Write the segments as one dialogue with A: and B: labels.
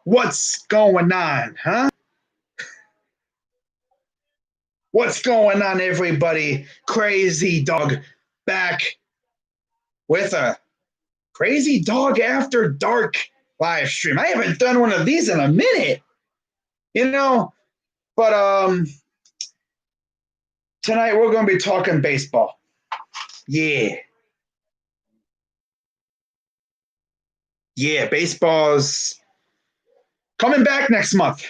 A: What's going on, huh? What's going on, everybody? Krazy Dawg back with a Krazy Dawg After Dark live stream. I haven't done one of these in a minute, but tonight we're going to be talking baseball. Yeah. Yeah, baseball's coming back next month.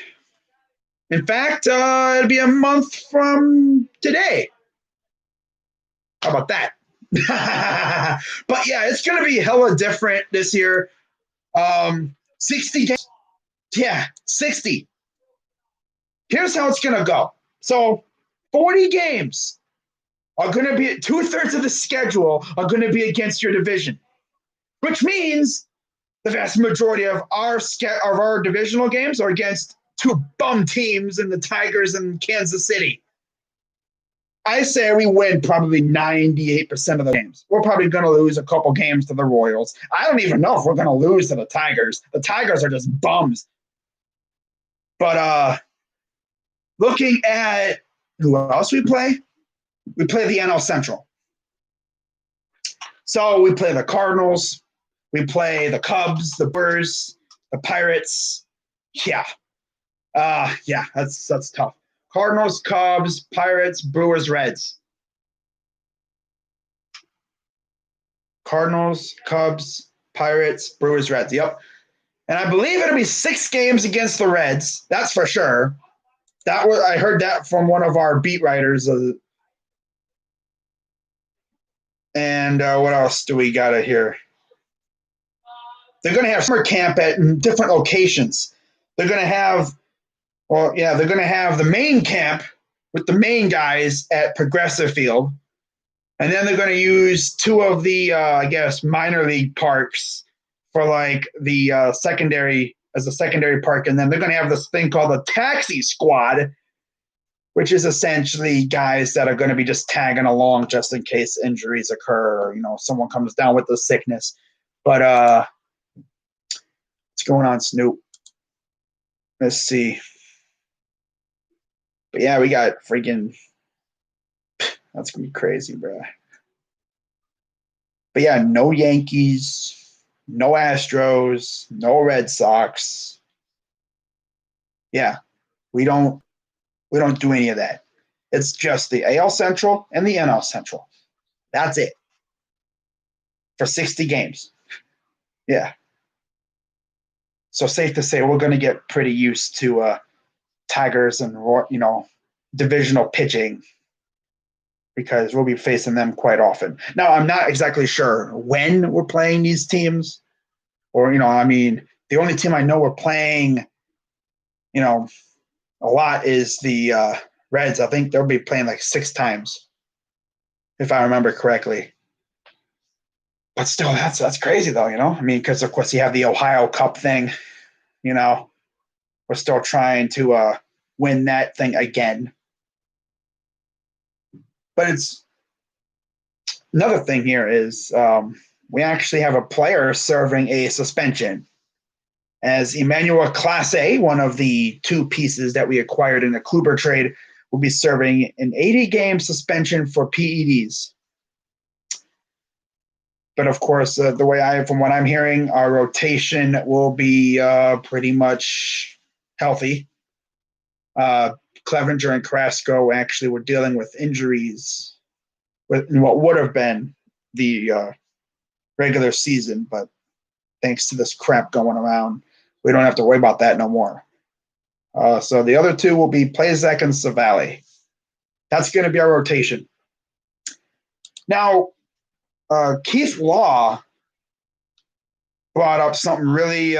A: In fact, it'll be a month from today. How about that? But yeah, it's going to be hella different this year. 60 games. Yeah, 60. Here's how it's going to go. So 40 games are going to be, 2/3 of the schedule are going to be against your division, which means the vast majority of our divisional games are against two bum teams in the Tigers and Kansas City. I say we win probably 98% of the games. We're probably going to lose a couple games to the Royals. I don't even know if we're going to lose to the Tigers. The Tigers are just bums. But looking at who else we play the NL Central. So we play the Cardinals. We play the Cubs, the Brewers, the Pirates. Yeah, that's tough. Cardinals, Cubs, Pirates, Brewers, Reds. Cardinals, Cubs, Pirates, Brewers, Reds. Yep. And I believe it'll be 6 games against the Reds. That's for sure. I heard that from one of our beat writers. And what else do we got here? They're going to have summer camp at different locations. They're going to have the main camp with the main guys at Progressive Field. And then they're going to use 2 of the, minor league parks for like the secondary park. And then they're going to have this thing called the taxi squad, which is essentially guys that are going to be just tagging along just in case injuries occur or, someone comes down with a sickness. But what's going on, Snoop? Let's see. But yeah, we got freaking – that's going to be crazy, bro. But yeah, no Yankees, no Astros, no Red Sox. Yeah, we don't do any of that. It's just the AL Central and the NL Central. That's it. For 60 games. Yeah. So safe to say we're going to get pretty used to Tigers and, divisional pitching because we'll be facing them quite often. Now, I'm not exactly sure when we're playing these teams or, the only team I know we're playing, a lot is the Reds. I think they'll be playing like 6 times, if I remember correctly. But still, that's crazy though, because of course you have the Ohio Cup thing, we're still trying to win that thing again. But it's another thing here is we actually have a player serving a suspension. As Emmanuel Clase, one of the 2 pieces that we acquired in the Kluber trade, will be serving an 80-game suspension for PEDs. But of course, from what I'm hearing, our rotation will be pretty much healthy. Clevenger and Carrasco actually were dealing with injuries in what would have been the regular season, but thanks to this crap going around, we don't have to worry about that no more. So the other 2 will be Plazek and Savali. That's going to be our rotation. Now, Keith Law brought up something really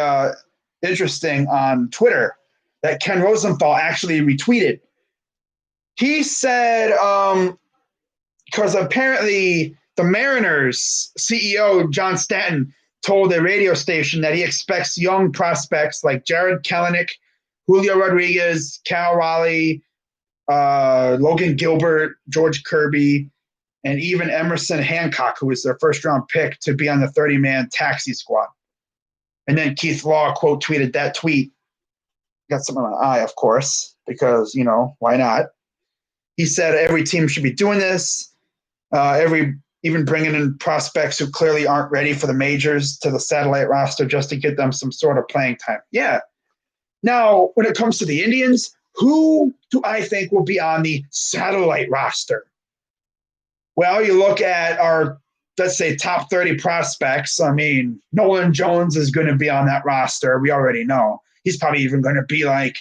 A: interesting on Twitter that Ken Rosenthal actually retweeted. He said, because apparently the Mariners CEO, John Stanton, told a radio station that he expects young prospects like Jared Kelenic, Julio Rodriguez, Cal Raleigh, Logan Gilbert, George Kirby, and even Emerson Hancock, who was their first-round pick, to be on the 30-man taxi squad. And then Keith Law quote tweeted that tweet got something on my eye, of course, because, why not? He said every team should be doing this. Even bringing in prospects who clearly aren't ready for the majors to the satellite roster just to get them some sort of playing time. Yeah. Now, when it comes to the Indians, who do I think will be on the satellite roster? Well, you look at our, let's say, top 30 prospects. I mean, Nolan Jones is going to be on that roster. We already know. He's probably even going to be like,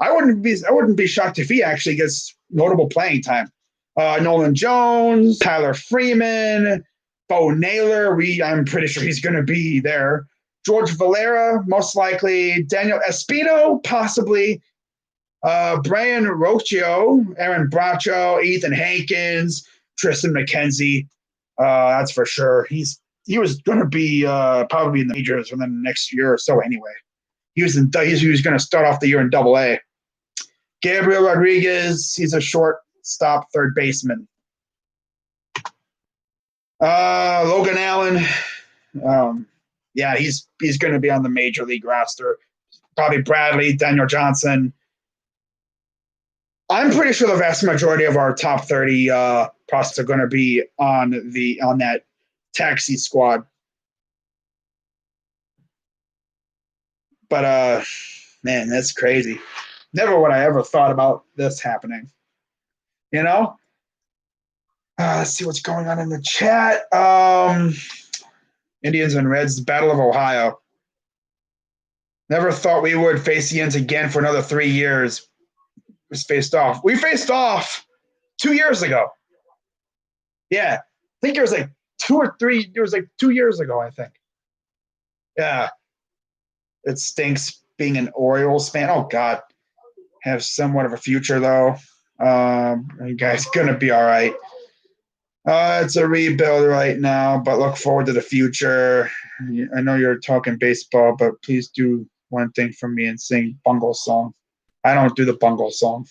A: I wouldn't be shocked if he actually gets notable playing time. Nolan Jones, Tyler Freeman, Bo Naylor. I'm pretty sure he's going to be there. George Valera, most likely. Daniel Espino, possibly. Brian Rocchio, Aaron Bracho, Ethan Hankins, Tristan McKenzie. That's for sure. He was going to be probably in the majors within the next year or so anyway. He was going to start off the year in Double-A. Gabriel Rodriguez, he's a shortstop third baseman. Logan Allen, yeah, he's going to be on the major league roster. Probably Bradley, Daniel Johnson. I'm pretty sure the vast majority of our top 30 prospects are going to be on that taxi squad. But man, that's crazy. Never would I ever thought about this happening. Let's see what's going on in the chat. Indians and Reds, the Battle of Ohio. Never thought we would face the Indians again for another 3 years. We faced off 2 years ago. Yeah. I think it was like 2 or 3. It was like 2 years ago, I think. Yeah. It stinks being an Orioles fan. Oh, God. Have somewhat of a future, though. You guys going to be all right. It's a rebuild right now, but look forward to the future. I know you're talking baseball, but please do one thing for me and sing Bungle Song. I don't do the Bungle Song.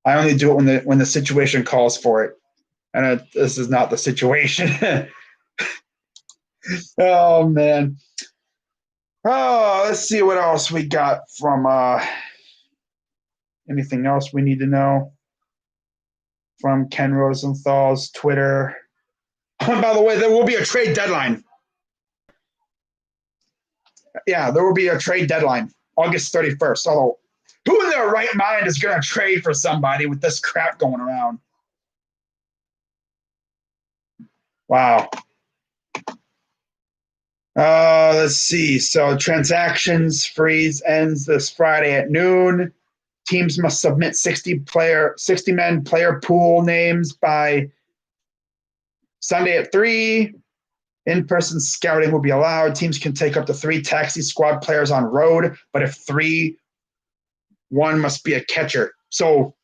A: I only do it when the situation calls for it. And this is not the situation. Oh, man. Oh, let's see what else we got from anything else we need to know from Ken Rosenthal's Twitter. By the way, there will be a trade deadline. Yeah, there will be a trade deadline, August 31st. Although, who in their right mind is going to trade for somebody with this crap going around? Wow. Let's see. So transactions freeze ends this Friday at noon. Teams must submit 60-man player pool names by Sunday at 3. In-person scouting will be allowed. Teams can take up to 3 taxi squad players on road, but if 3, 1 must be a catcher. So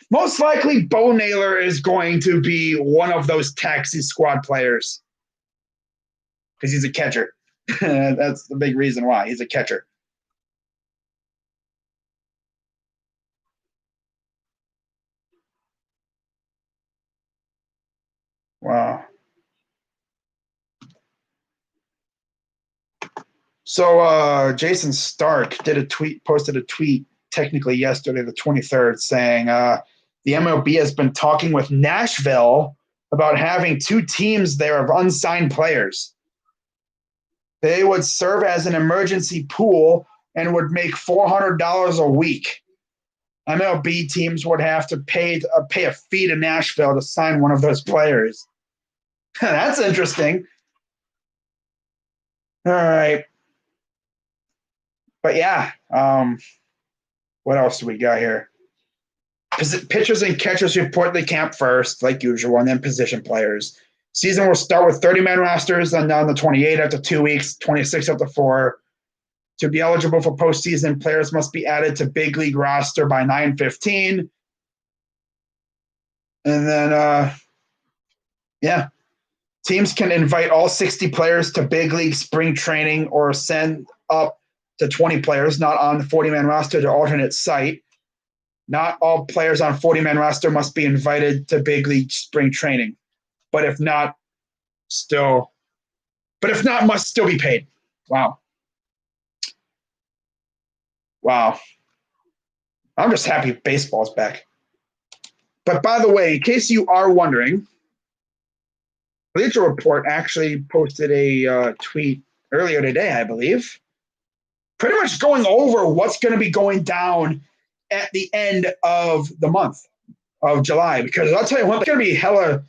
A: most likely Bo Naylor is going to be one of those taxi squad players because he's a catcher. That's the big reason why. He's a catcher. Wow. So Jason Stark posted a tweet technically yesterday, the 23rd, saying the MLB has been talking with Nashville about having 2 teams there of unsigned players. They would serve as an emergency pool and would make $400 a week. MLB teams would have to pay a fee to Nashville to sign one of those players. That's interesting. All right. But yeah, what else do we got here? Pitchers and catchers report the camp first, like usual, and then position players. Season will start with 30-man rosters, and down to 28 after 2 weeks, 26 after 4. To be eligible for postseason, players must be added to big league roster by 9/15. And then, teams can invite all 60 players to big league spring training or send up to 20 players not on the 40-man roster to alternate site. Not all players on 40-man roster must be invited to big league spring training. But if not, must still be paid. Wow. Wow. I'm just happy baseball's back. But by the way, in case you are wondering, Bleacher Report actually posted a tweet earlier today, I believe, pretty much going over what's going to be going down at the end of the month of July. Because I'll tell you what, it's going to be hella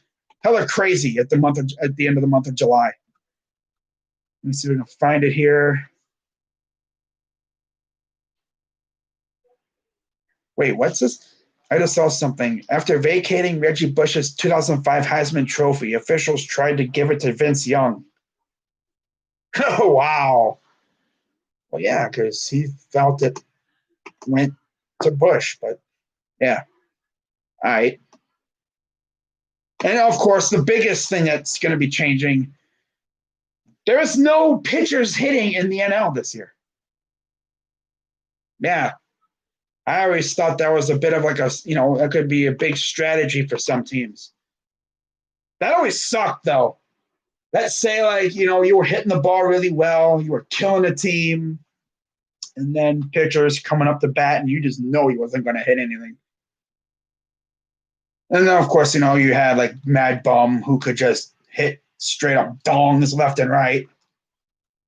A: crazy at the end of the month of July. Let me see if we can find it here. Wait, what's this? I just saw something. After vacating Reggie Bush's 2005 Heisman Trophy, officials tried to give it to Vince Young. Oh, wow. Well, yeah, because he felt it went to Bush, but yeah. All right. And of course, the biggest thing that's going to be changing, there is no pitchers hitting in the NL this year. Yeah. I always thought that was a bit of like that could be a big strategy for some teams. That always sucked, though. Let's say, you were hitting the ball really well, you were killing the team, and then pitchers coming up to bat, and you just know he wasn't going to hit anything. And then, of course, you had like Mad Bum who could just hit straight up dongs left and right.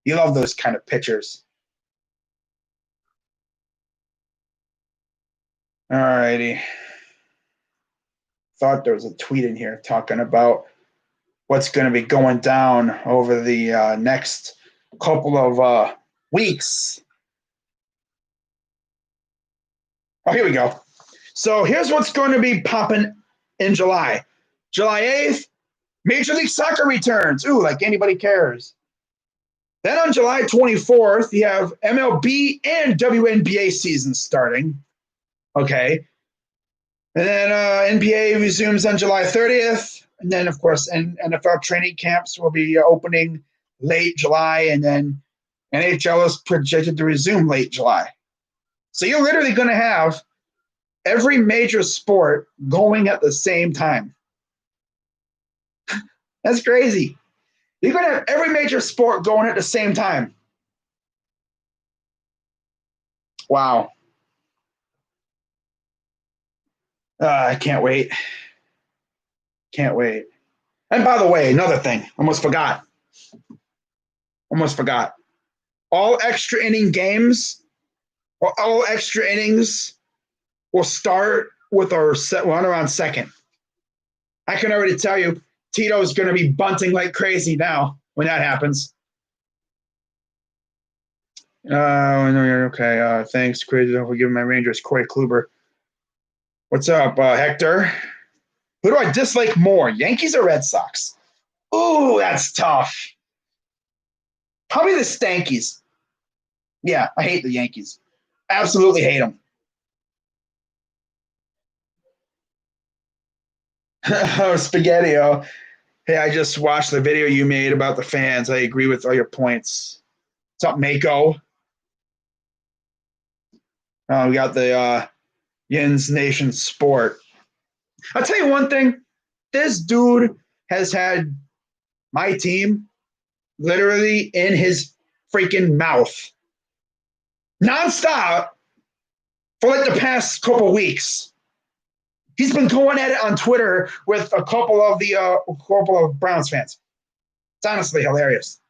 A: You love those kind of pitchers. All righty. Thought there was a tweet in here talking about what's going to be going down over the next couple of weeks. Oh, here we go. So here's what's going to be popping in July. July 8th, Major League Soccer returns. Ooh, like anybody cares. Then on July 24th, you have MLB and WNBA seasons starting. Okay. And then NBA resumes on July 30th. And then, of course, NFL training camps will be opening late July. And then NHL is projected to resume late July. So you're literally going to have every major sport going at the same time. That's crazy. You're going to have every major sport going at the same time. Wow. I can't wait. Can't wait. And by the way, another thing, almost forgot. All extra inning games, or all extra innings will start with our runner on second. I can already tell you, Tito's going to be bunting like crazy now when that happens. No, you're okay. Thanks, Krazy Dawg, for giving my Rangers Corey Kluber. What's up, Hector? Who do I dislike more, Yankees or Red Sox? Ooh, that's tough. Probably the Stankies. Yeah, I hate the Yankees. Absolutely hate them. Oh, Spaghetti-O. Hey, I just watched the video you made about the fans. I agree with all your points. What's up, Mako? We got the Yins Nation Sport. I'll tell you one thing. This dude has had my team literally in his freaking mouth nonstop for like the past couple weeks. He's been going at it on Twitter with a couple of Browns fans. It's honestly hilarious.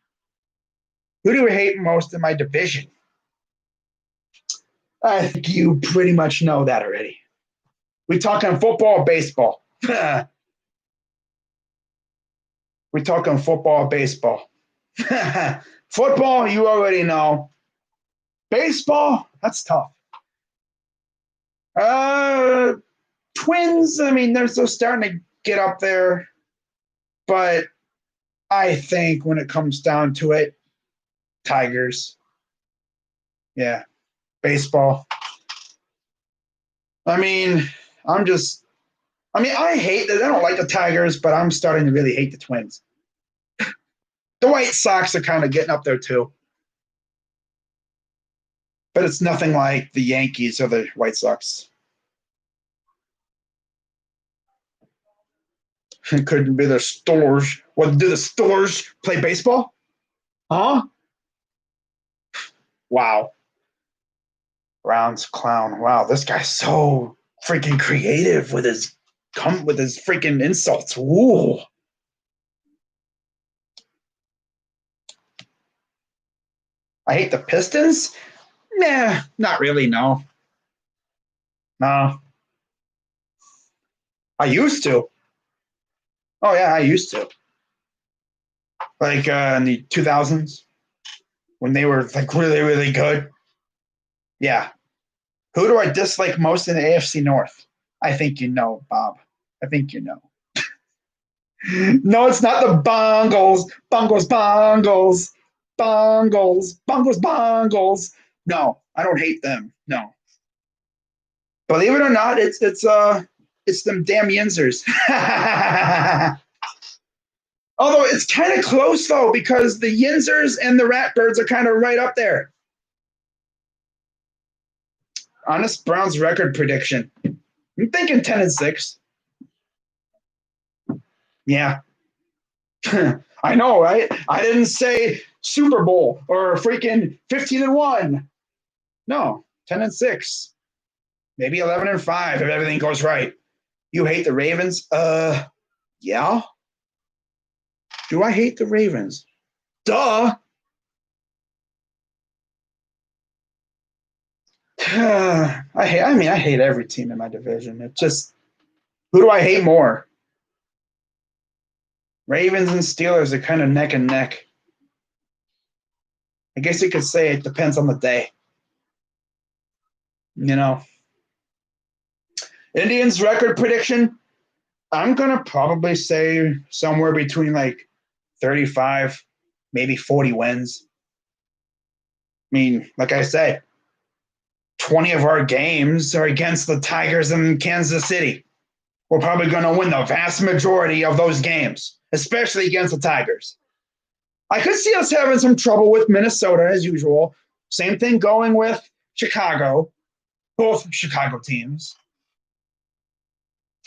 A: Who do we hate most in my division? I think you pretty much know that already. We talking football or baseball? We talking football or baseball? Football, you already know. Baseball, that's tough. Twins, I mean, they're still starting to get up there. But I think when it comes down to it, Tigers. Yeah. Baseball. I mean, I hate that. I don't like the Tigers, but I'm starting to really hate the Twins. The White Sox are kind of getting up there too. But it's nothing like the Yankees or the White Sox. It couldn't be the Stores. What, do the Stores play baseball? Huh? Wow. Browns clown. Wow, this guy's so freaking creative with his freaking insults. Ooh. I hate the Pistons? Nah, not really, no. No. I used to. Oh yeah, I used to. Like in the 2000s when they were like really, really good. Yeah. Who do I dislike most in the AFC North? I think you know, Bob. I think you know. No, it's not the Bongos. Bongos, Bongos. Bongos. Bongos, Bongos. No, I don't hate them. No. Believe it or not, it's them damn Yinzers. Although it's kind of close though, because the Yinzers and the Ratbirds are kind of right up there. Honest Brown's record prediction. I'm thinking 10-6. Yeah. I know, right? I didn't say Super Bowl or freaking 15-1. No, 10-6. Maybe 11-5 if everything goes right. You hate the Ravens? Yeah. Do I hate the Ravens? Duh. I hate every team in my division. It just, who do I hate more? Ravens and Steelers are kind of neck and neck. I guess you could say it depends on the day. You know. Indians record prediction, I'm going to probably say somewhere between like 35, maybe 40 wins. I mean, like I said, 20 of our games are against the Tigers in Kansas City. We're probably going to win the vast majority of those games, especially against the Tigers. I could see us having some trouble with Minnesota as usual. Same thing going with Chicago, both Chicago teams.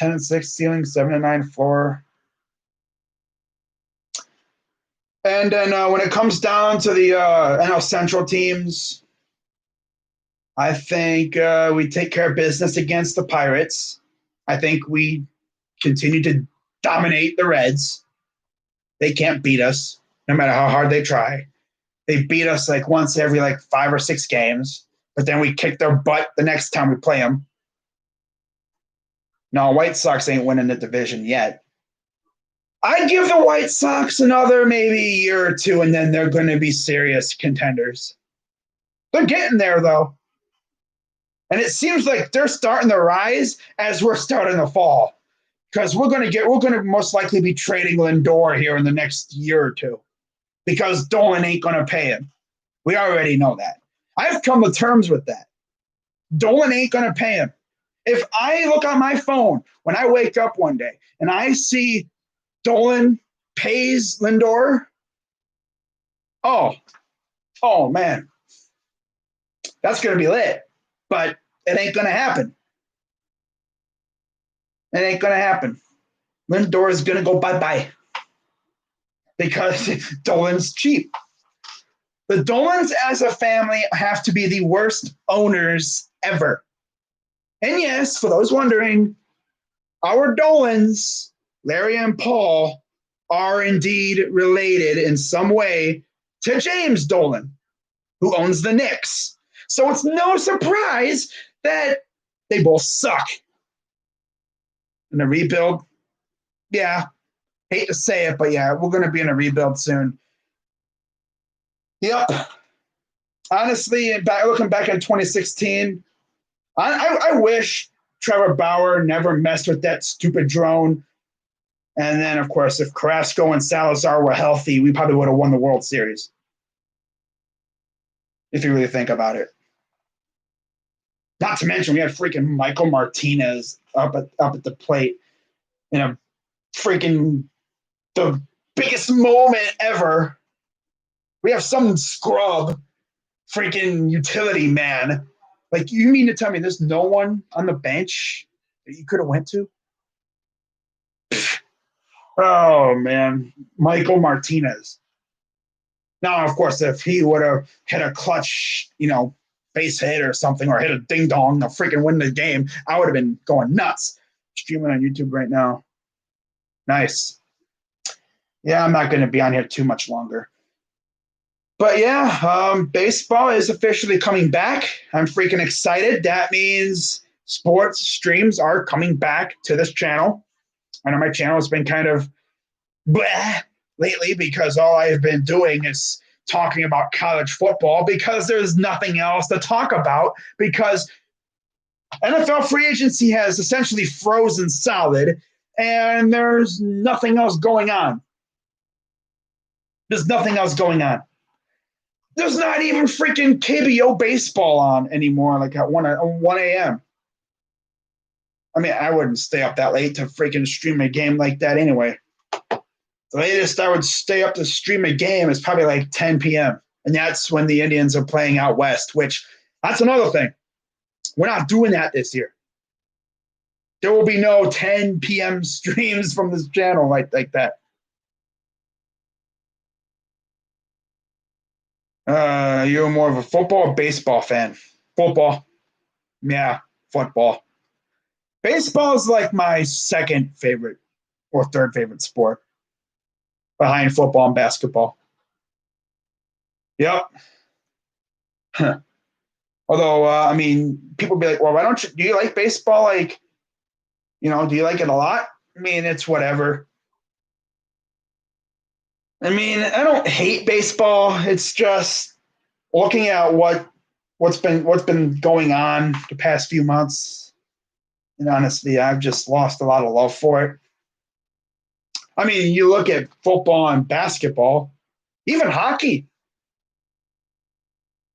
A: 10-6 ceiling, 7-9 floor. And then when it comes down to the NL Central teams, I think we take care of business against the Pirates. I think we continue to dominate the Reds. They can't beat us, no matter how hard they try. They beat us like once every like 5 or 6 games, but then we kick their butt the next time we play them. No, White Sox ain't winning the division yet. I'd give the White Sox another maybe year or two, and then they're going to be serious contenders. They're getting there, though. And it seems like they're starting to rise as we're starting to fall. Because we're going to most likely be trading Lindor here in the next year or two. Because Dolan ain't going to pay him. We already know that. I've come to terms with that. Dolan ain't going to pay him. If I look on my phone when I wake up one day and I see Dolan pays Lindor, oh man, that's going to be lit. But it ain't going to happen. It ain't going to happen. Lindor is going to go bye-bye because Dolan's cheap. The Dolans as a family have to be the worst owners ever. And yes, for those wondering, our Dolans, Larry and Paul, are indeed related in some way to James Dolan, who owns the Knicks. So it's no surprise that they both suck. And the rebuild, yeah, hate to say it, but yeah, we're going to be in a rebuild soon. Yep. Honestly, looking back at 2016, I wish Trevor Bauer never messed with that stupid drone. And then, of course, if Carrasco and Salazar were healthy, we probably would have won the World Series. If you really think about it. Not to mention, we had freaking Michael Martinez up at the plate in a freaking the biggest moment ever. We have some scrub freaking utility man. Like, you mean to tell me there's no one on the bench that you could have went to? Oh, man. Michael Martinez. Now, of course, if he would have hit a clutch, base hit or something, or hit a ding dong, they'll freaking win the game, I would have been going nuts. Streaming on YouTube right now. Nice. Yeah, I'm not going to be on here too much longer. But yeah, baseball is officially coming back. I'm freaking excited. That means sports streams are coming back to this channel. I know my channel has been kind of bleh lately because all I've been doing is talking about college football because there's nothing else to talk about because NFL free agency has essentially frozen solid and there's nothing else going on. There's nothing else going on. There's not even freaking KBO baseball on anymore, like at 1 a.m. I mean, I wouldn't stay up that late to freaking stream a game like that anyway. The latest I would stay up to stream a game is probably like 10 p.m. And that's when the Indians are playing out west, which that's another thing. We're not doing that this year. There will be no 10 p.m. streams from this channel like that. You're more of a football or baseball fan? Football. Yeah, football. Baseball is like my second favorite or third favorite sport behind football and basketball. Yep. Huh. Although, I mean, people be like, well, why don't you, do you like baseball? Like, you know, do you like it a lot? I mean, it's whatever. I mean, I don't hate baseball. It's just looking at what's been going on the past few months. And honestly, I've just lost a lot of love for it. I mean, you look at football and basketball, even hockey.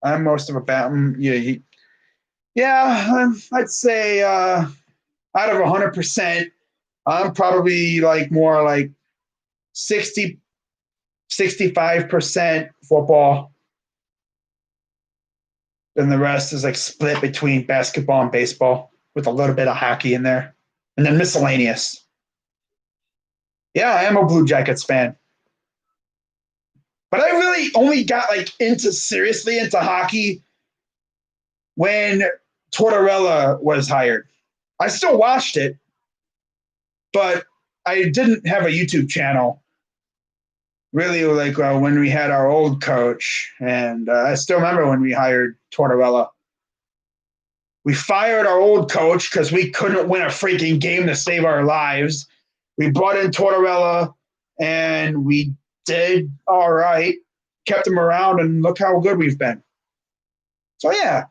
A: I'm most of a I'd say out of 100%, I'm probably like more like 60, 65% football. Then the rest is like split between basketball and baseball with a little bit of hockey in there. And then miscellaneous. Yeah, I am a Blue Jackets fan. But I really only got like seriously into hockey when Tortorella was hired. I still watched it, but I didn't have a YouTube channel. Really, like when we had our old coach, and I still remember when we hired Tortorella. We fired our old coach because we couldn't win a freaking game to save our lives. We brought in Tortorella, and we did all right. Kept him around, and look how good we've been. So yeah,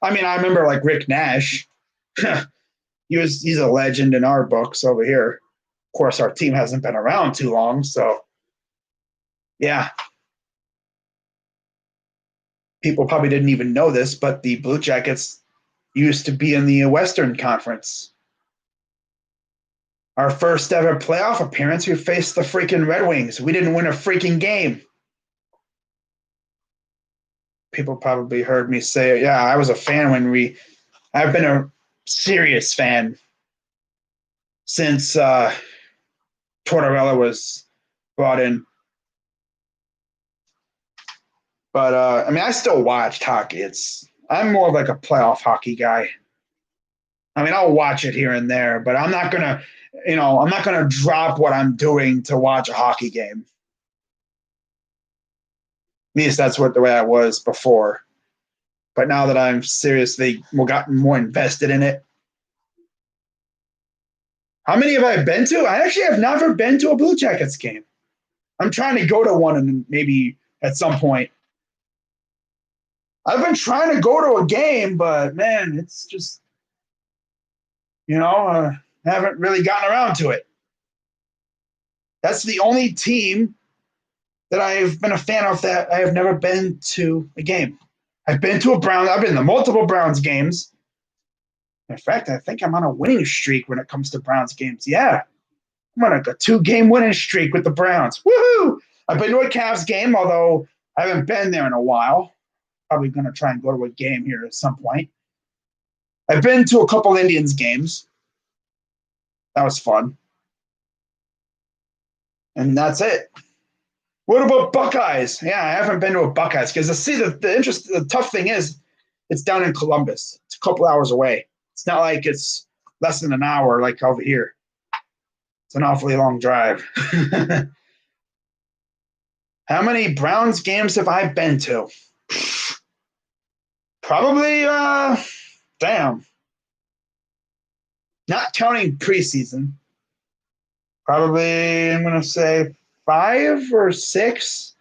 A: I mean, I remember like Rick Nash. He's a legend in our books over here. Of course, our team hasn't been around too long, so yeah. People probably didn't even know this, but the Blue Jackets used to be in the Western Conference. Our first ever playoff appearance, we faced the freaking Red Wings. We didn't win a freaking game. People probably heard me say, yeah, I was a fan I've been a serious fan since Tortorella was brought in. But I mean, I still watched hockey. I'm more of like a playoff hockey guy. I mean, I'll watch it here and there, but I'm not gonna drop what I'm doing to watch a hockey game. At least that's the way I was before. But now that I'm seriously gotten more invested in it. How many have I been to? I actually have never been to a Blue Jackets game. I'm trying to go to one and maybe at some point. I've been trying to go to a game, but man, it's just, haven't really gotten around to it. That's the only team that I've been a fan of that I have never been to a game. I've been to multiple Browns games. In fact, I think I'm on a winning streak when it comes to Browns games. Yeah, I'm on a 2-game winning streak with the Browns. Woohoo! I've been to a Cavs game, although I haven't been there in a while. Probably going to try and go to a game here at some point. I've been to a couple Indians games. That was fun. And that's it. What about Buckeyes? Yeah, I haven't been to a Buckeyes because the tough thing is It's down in Columbus. It's a couple hours away. It's not like it's less than an hour like over here. It's an awfully long drive. How many Browns games have I been to? Probably, damn. Not counting preseason. Probably, I'm going to say 5 or 6.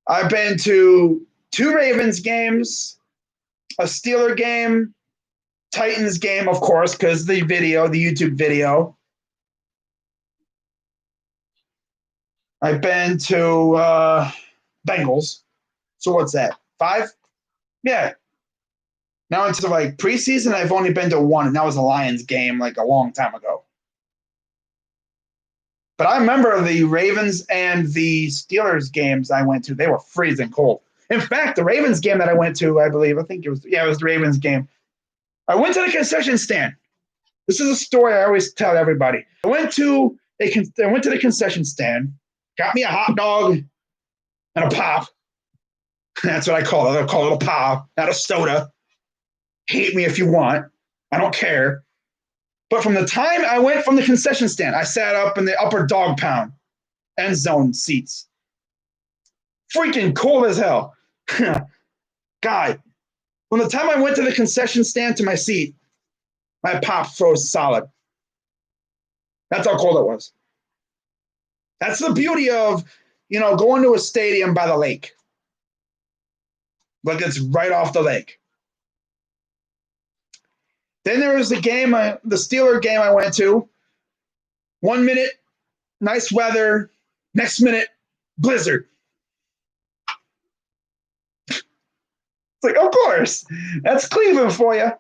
A: I've been to 2 Ravens games, a Steeler game, Titans game, of course, because the YouTube video. I've been to Bengals. So what's that? 5? Yeah. Now into like preseason, I've only been to 1, and that was a Lions game like a long time ago. But I remember the Ravens and the Steelers games I went to. They were freezing cold. In fact, the Ravens game that I went to, I think it was the Ravens game. I went to the concession stand. This is a story I always tell everybody. I went to the concession stand, got me a hot dog and a pop. That's what I call it. I call it a pop, not a soda. Hate me if you want. I don't care. But from the time I went from the concession stand, I sat up in the upper dog pound end zone seats. Freaking cold as hell. God, from the time I went to the concession stand to my seat, my pop froze solid. That's how cold it was. That's the beauty of, going to a stadium by the lake. Like it's right off the lake. Then there was the Steeler game I went to. 1 minute, nice weather. Next minute, blizzard. It's like, of course. That's Cleveland for you.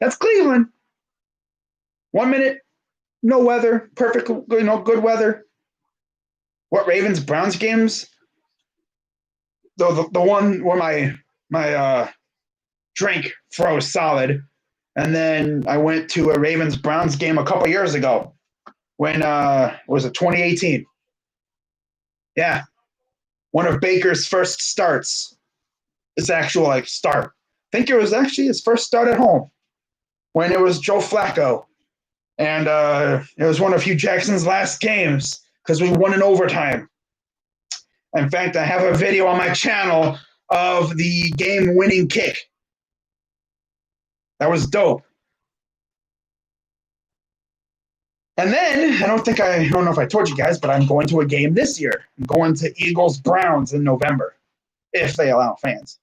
A: That's Cleveland. 1 minute, no weather, perfect, good weather. What Ravens-Browns games? The one where my drink froze solid. And then I went to a Ravens-Browns game a couple years ago when, was it 2018? Yeah. One of Baker's first starts. His actual, start. I think it was actually his first start at home when it was Joe Flacco. And it was one of Hugh Jackson's last games because we won in overtime. In fact, I have a video on my channel of the game-winning kick. That was dope. And then, I don't know if I told you guys, but I'm going to a game this year. I'm going to Eagles-Browns in November, if they allow fans.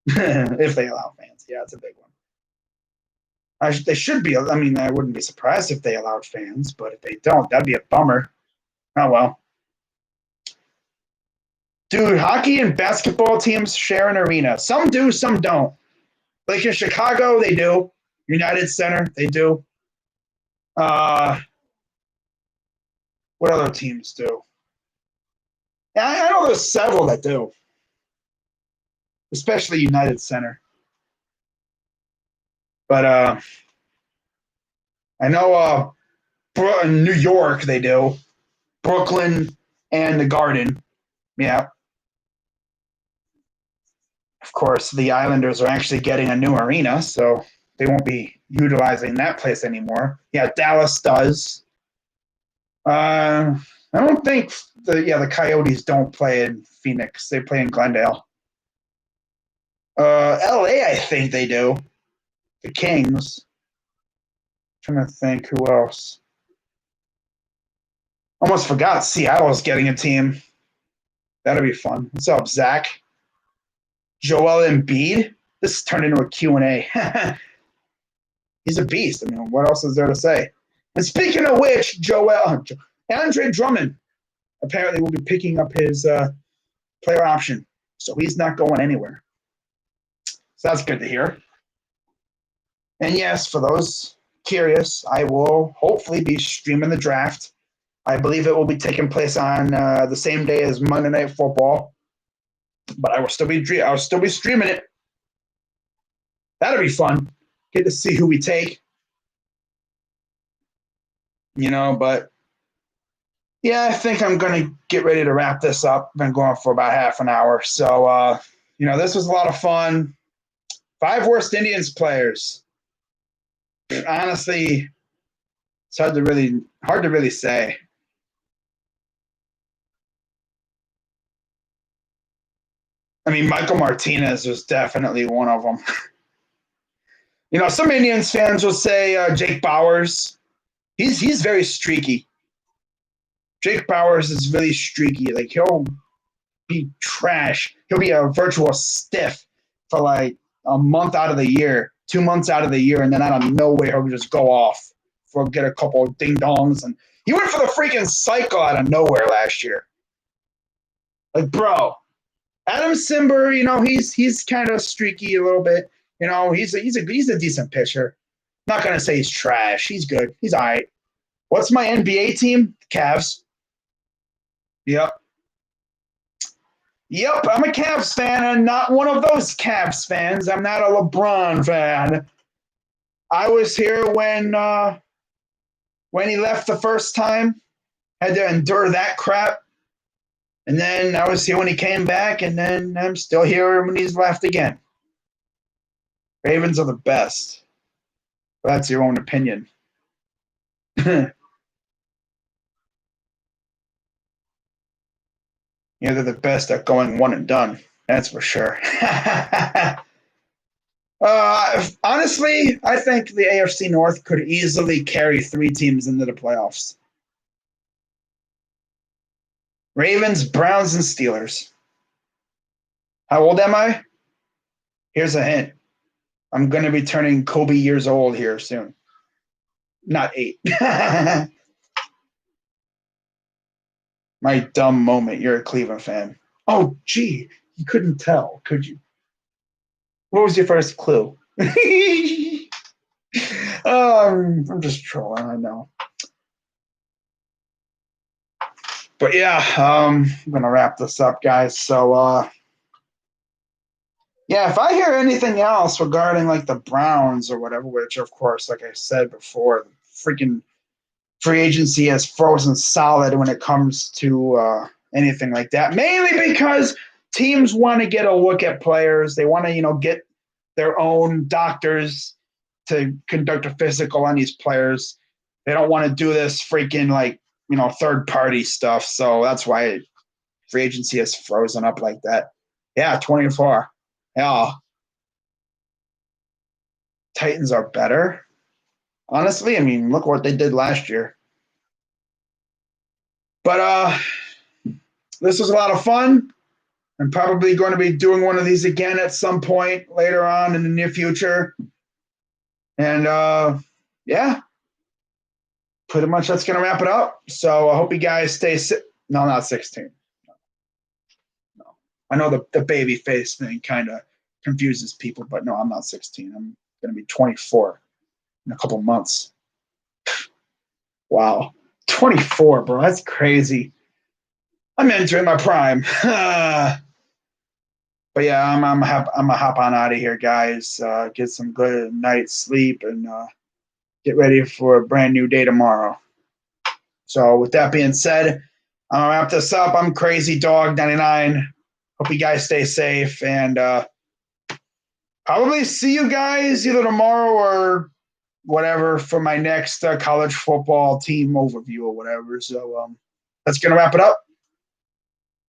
A: If they allow fans. Yeah, it's a big one. They should be. I mean, I wouldn't be surprised if they allowed fans, but if they don't, that'd be a bummer. Oh, well. Dude, hockey and basketball teams share an arena. Some do, some don't. Like in Chicago, they do. United Center, they do. What other teams do? Yeah, I know there's several that do. Especially United Center. But I know in New York, they do. Brooklyn and the Garden. Yeah. Of course, the Islanders are actually getting a new arena, so they won't be utilizing that place anymore. Yeah, Dallas does. I don't think the Coyotes don't play in Phoenix. They play in Glendale. LA, I think they do. The Kings. I'm trying to think who else. Almost forgot Seattle's getting a team. That'll be fun. What's up, Zach? Joel Embiid? This turned into a Q&A. He's a beast. I mean, what else is there to say? And speaking of which, Andre Drummond apparently will be picking up his player option. So he's not going anywhere. So that's good to hear. And yes, for those curious, I will hopefully be streaming the draft. I believe it will be taking place on the same day as Monday Night Football. But I will still be streaming it. That'll be fun. Get to see who we take. But yeah, I think I'm going to get ready to wrap this up. I've been going for about half an hour. So, this was a lot of fun. 5 worst Indians players. Honestly, it's hard to really say. I mean, Michael Martinez was definitely one of them. Some Indians fans will say Jake Bauers. He's very streaky. Jake Bauers is really streaky. Like he'll be trash. He'll be a virtual stiff for like a month out of the year, 2 months out of the year, and then out of nowhere he'll just go off for get a couple of ding dongs. And he went for the freaking cycle out of nowhere last year. Like, bro, Adam Simber, he's kind of streaky a little bit. He's a decent pitcher. I'm not gonna say he's trash. He's good. He's all right. What's my NBA team? Cavs. Yep. Yep, I'm a Cavs fan and not one of those Cavs fans. I'm not a LeBron fan. I was here when he left the first time, had to endure that crap. And then I was here when he came back, and then I'm still here when he's left again. Ravens are the best. But that's your own opinion. They're the best at going one and done. That's for sure. Honestly, I think the AFC North could easily carry 3 teams into the playoffs. Ravens, Browns, and Steelers. How old am I? Here's a hint. I'm going to be turning Kobe years old here soon. Not 8. My dumb moment. You're a Cleveland fan. Oh, gee. You couldn't tell, could you? What was your first clue? I'm just trolling, I know. But yeah, I'm going to wrap this up, guys. So, yeah, if I hear anything else regarding like the Browns or whatever, which of course, like I said before, the freaking free agency has frozen solid when it comes to anything like that. Mainly because teams want to get a look at players. They want to, get their own doctors to conduct a physical on these players. They don't want to do this freaking like, third party stuff. So that's why free agency has frozen up like that. Yeah, 24. Yeah. Titans are better. Honestly, I mean, look what they did last year. But this was a lot of fun. I'm probably going to be doing one of these again at some point later on in the near future. And yeah, pretty much that's going to wrap it up. So I hope you guys stay No, not 16. No. I know the baby face thing kind of confuses people, but no, I'm not 16. I'm going to be 24 in a couple months. Wow. 24, bro. That's crazy. I'm entering my prime. But yeah, I'm gonna hop on out of here, guys. Get some good night's sleep and get ready for a brand new day tomorrow. So with that being said, I'm gonna wrap this up. I'm Krazy Dawg 99. Hope you guys stay safe and probably see you guys either tomorrow or whatever for my next college football team overview or whatever. So that's gonna wrap it up.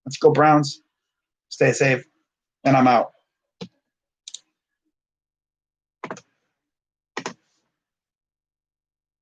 A: Let's go Browns. Stay safe, and I'm out.